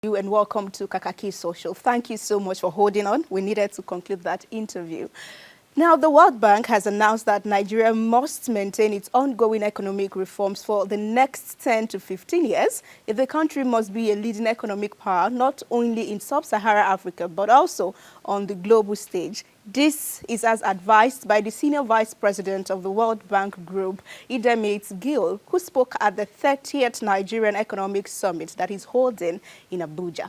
You and welcome to Kakaaki Social. Thank you so much for holding on. We needed to conclude that interview. Now, the World Bank has announced that Nigeria must maintain its ongoing economic reforms for the next 10 to 15 years if the country must be a leading economic power, not only in sub-Saharan Africa, but also on the global stage. This is as advised by the Senior Vice President of the World Bank Group, Obozeghie, who spoke at the 30th Nigerian Economic Summit that is holding in Abuja.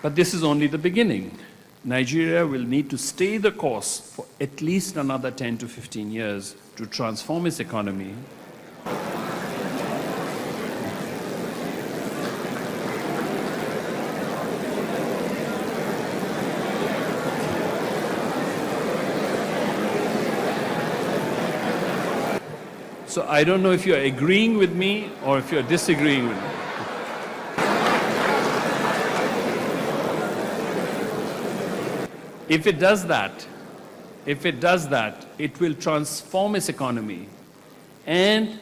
But this is only the beginning. Nigeria will need to stay the course for at least another 10 to 15 years to transform its economy. So I don't know if you're agreeing with me or if you're disagreeing with me. If it does that, it will transform its economy and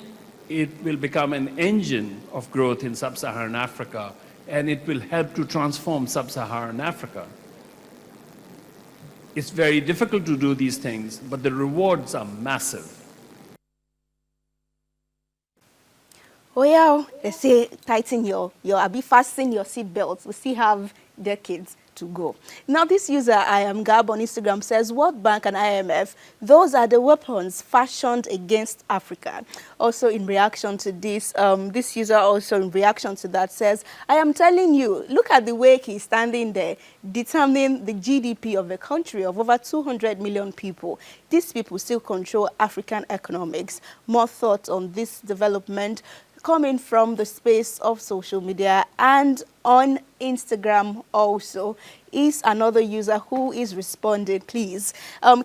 it will become an engine of growth in sub-Saharan Africa, and it will help to transform sub-Saharan Africa. It's very difficult to do these things, but the rewards are massive. Oh yeah, they say tighten your fasten your seat belts. We still have decades to go. Now, this user, I am Gab on Instagram, says World Bank and IMF, those are the weapons fashioned against Africa. Also in reaction to this, this user also in reaction to that says, I am telling you, look at the way he's standing there, determining the GDP of a country of over 200 million people. These people still control African economics. More thoughts on this development coming from the space of social media and on Instagram also is another user who is responding, please.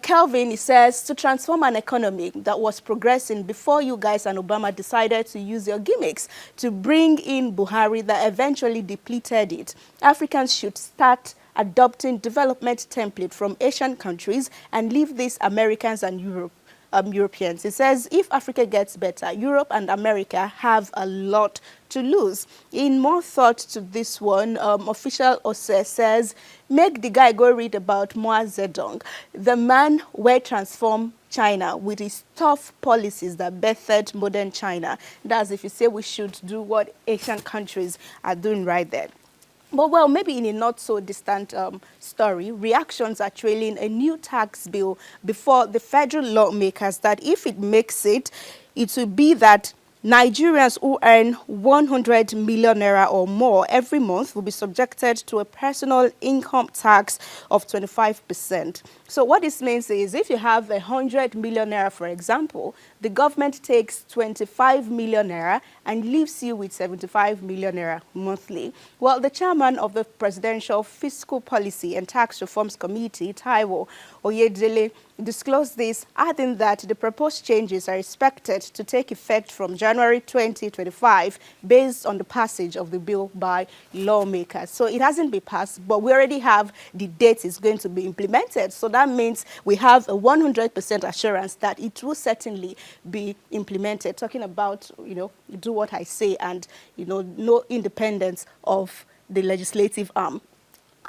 Kelvin, he says, to transform an economy that was progressing before you guys and Obama decided to use your gimmicks to bring in Buhari that eventually depleted it. Africans should start adopting development template from Asian countries and leave these Americans and Europeans. It says, if Africa gets better, Europe and America have a lot to lose. In more thought to this one, official Ose says, make the guy go read about Mao Zedong, the man who transformed China with his tough policies that birthed modern China. That's if you say we should do what Asian countries are doing right there. But, well, maybe in a not-so-distant story, reactions are trailing a new tax bill before the federal lawmakers that if it makes it, it will be that Nigerians who earn 100 million naira or more every month will be subjected to a personal income tax of 25%. So what this means is if you have 100 million naira, for example, the government takes 25 million naira and leaves you with 75 million naira monthly. Well, the chairman of the Presidential Fiscal Policy and Tax Reforms Committee, Taiwo Oyedele, disclosed this, adding that the proposed changes are expected to take effect from January 2025 based on the passage of the bill by lawmakers. So it hasn't been passed, but we already have the date it's going to be implemented. So that means we have a 100% assurance that it will certainly be implemented. Talking about, do what I say and, no independence of the legislative arm.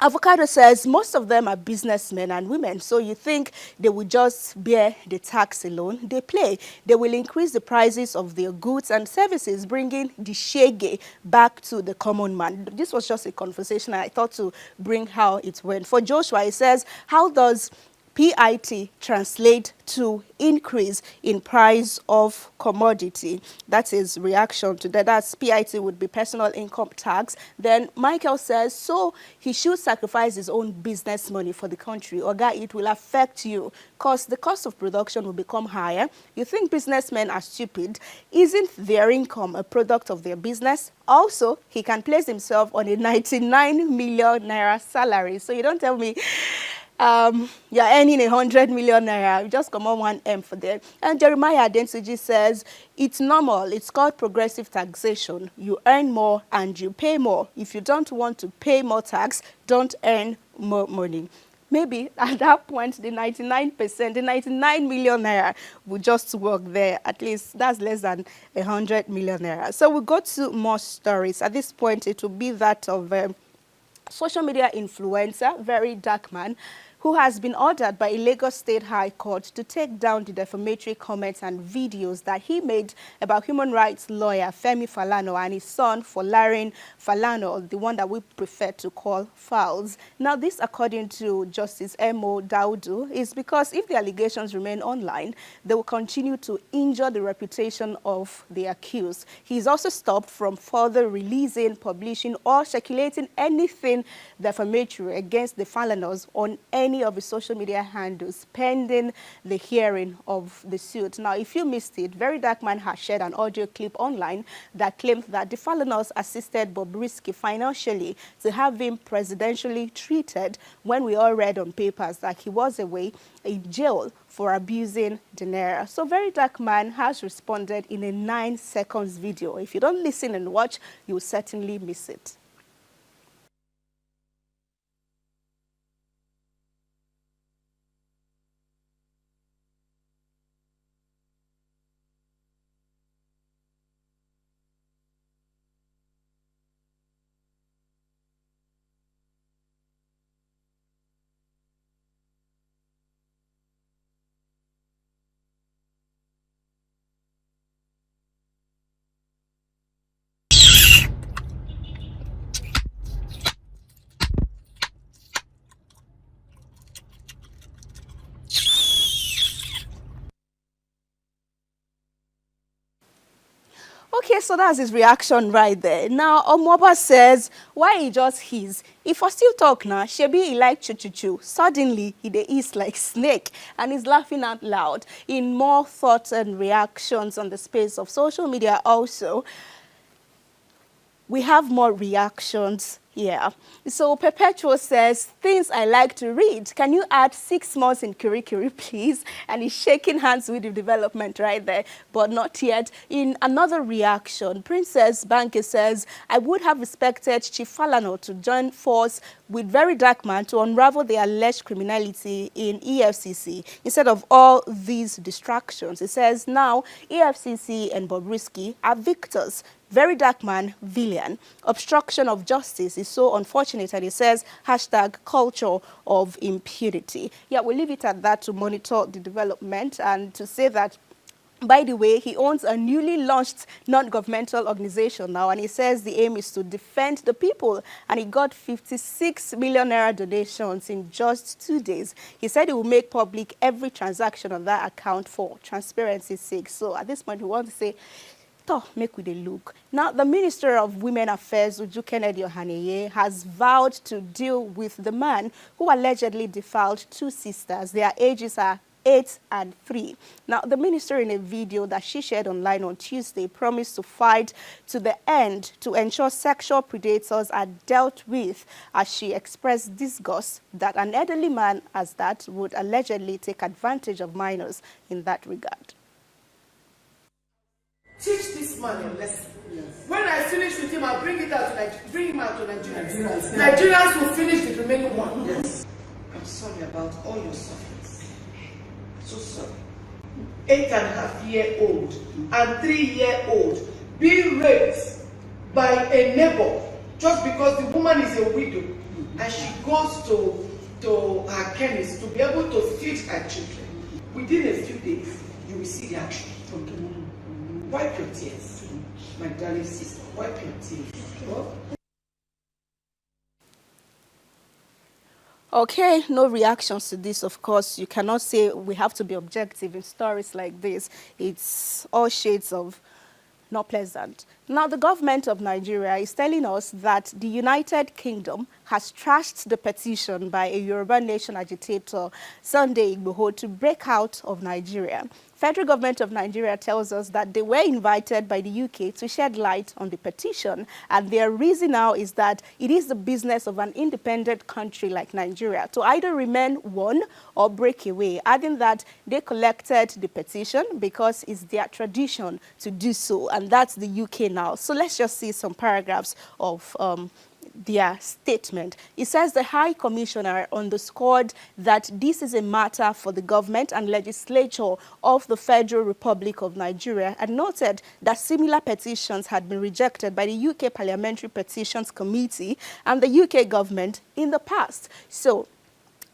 Avocado says most of them are businessmen and women, so you think they will just bear the tax alone? They play. They will increase the prices of their goods and services, bringing the shege back to the common man. This was just a conversation I thought to bring how it went. For Joshua, he says, how does PIT translate to increase in price of commodity? That's his reaction to that. That's PIT would be personal income tax. Then Michael says, so he should sacrifice his own business money for the country. Oga, it will affect you because the cost of production will become higher. You think businessmen are stupid? Isn't their income a product of their business? Also, he can place himself on a 99 million naira salary. So you don't tell me you're earning 100 million naira, you just come on 1M for that. And Jeremiah Adensuji says, it's normal, it's called progressive taxation. You earn more and you pay more. If you don't want to pay more tax, don't earn more money. maybe at that point, the 99%, the 99 million naira will just work there. At least that's less than 100 million naira. So we'll go to more stories. At this point, it will be that of social media influencer, very dark man, who has been ordered by a Lagos State High Court to take down the defamatory comments and videos that he made about human rights lawyer Femi Falana and his son Folarin Falana, the one that we prefer to call Falz. Now, this, according to Justice M.O. Daudu, is because if the allegations remain online, they will continue to injure the reputation of the accused. He is also stopped from further releasing, publishing, or circulating anything defamatory against the Falanas on any of his social media handles pending the hearing of the suit. Now, if you missed it, Very Dark Man has shared an audio clip online that claimed that the Falanas assisted Obozeghie financially to have him presidentially treated, when we all read on papers that he was away in jail for abusing the naira. So Very Dark Man has responded in a 9 seconds video. If you don't listen and watch, you'll certainly miss it. Okay, so that's his reaction right there. Now, Omoba says, why he just his? If I still talk now, Shebi he like chu-chu-chu. Suddenly, he dey hiss like snake and he's laughing out loud. In more thoughts and reactions on the space of social media also, we have more reactions here. So Perpetual says, things I like to read. Can you add 6 months in Kirikiri, please? And he's shaking hands with the development right there, but not yet. In another reaction, Princess Banke says, I would have expected Chief Falana to join force with Very Dark Man to unravel the alleged criminality in EFCC instead of all these distractions. It says, now EFCC and Obozeghie are victors. Very Dark Man, villain. Obstruction of justice is so unfortunate, and it says hashtag culture of impunity. Yeah, we'll leave it at that to monitor the development and to say that, by the way, he owns a newly launched non-governmental organization now, and he says the aim is to defend the people, and he got 56 million naira donations in just 2 days. He said he will make public every transaction on that account for transparency's sake. So at this point, we want to say, make with a look. Now, the Minister of Women Affairs, Uju Kennedy Ohaneye, has vowed to deal with the man who allegedly defiled 2 sisters. Their ages are 8 and 3. Now, the minister, in a video that she shared online on Tuesday, promised to fight to the end to ensure sexual predators are dealt with, as she expressed disgust that an elderly man as that would allegedly take advantage of minors in that regard. Teach this man a lesson. Yes. When I finish with him, I'll bring him out to Nigerians. Nigerians will finish the remaining one. Yes. I'm sorry about all your sufferings. So sorry. 8.5-year-old and 3-year-old being raped by a neighbor just because the woman is a widow and she goes to her chemist to be able to feed her children. Within a few days, you will see the action. Wipe your tears, my darling sister. Wipe your tears. Okay, no reactions to this, of course. You cannot say we have to be objective in stories like this. It's all shades of not pleasant. Now, the government of Nigeria is telling us that the United Kingdom has trashed the petition by a Yoruba nation agitator, Sunday Igboho, to break out of Nigeria. Federal government of Nigeria tells us that they were invited by the UK to shed light on the petition, and their reason now is that it is the business of an independent country like Nigeria to either remain one or break away, adding that they collected the petition because it's their tradition to do so, and that's the UK now. So let's just see some paragraphs of their statement. It says the High Commissioner underscored that this is a matter for the government and legislature of the Federal Republic of Nigeria, and noted that similar petitions had been rejected by the UK Parliamentary Petitions Committee and the UK government in the past. So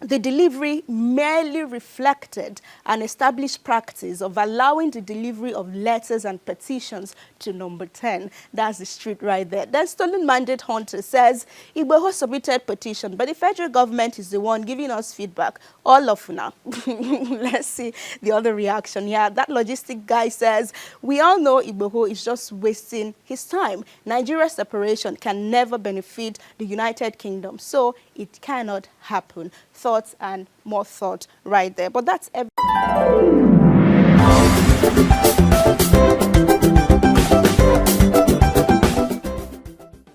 the delivery merely reflected an established practice of allowing the delivery of letters and petitions to number 10. That's the street right there. Then Stolen Mandate Hunter says, Igboho submitted petition, but the federal government is the one giving us feedback. All of now. Let's see the other reaction. Yeah, that logistic guy says, we all know Igboho is just wasting his time. Nigeria's separation can never benefit the United Kingdom, so it cannot happen. Thoughts and more thought right there. But that's everything.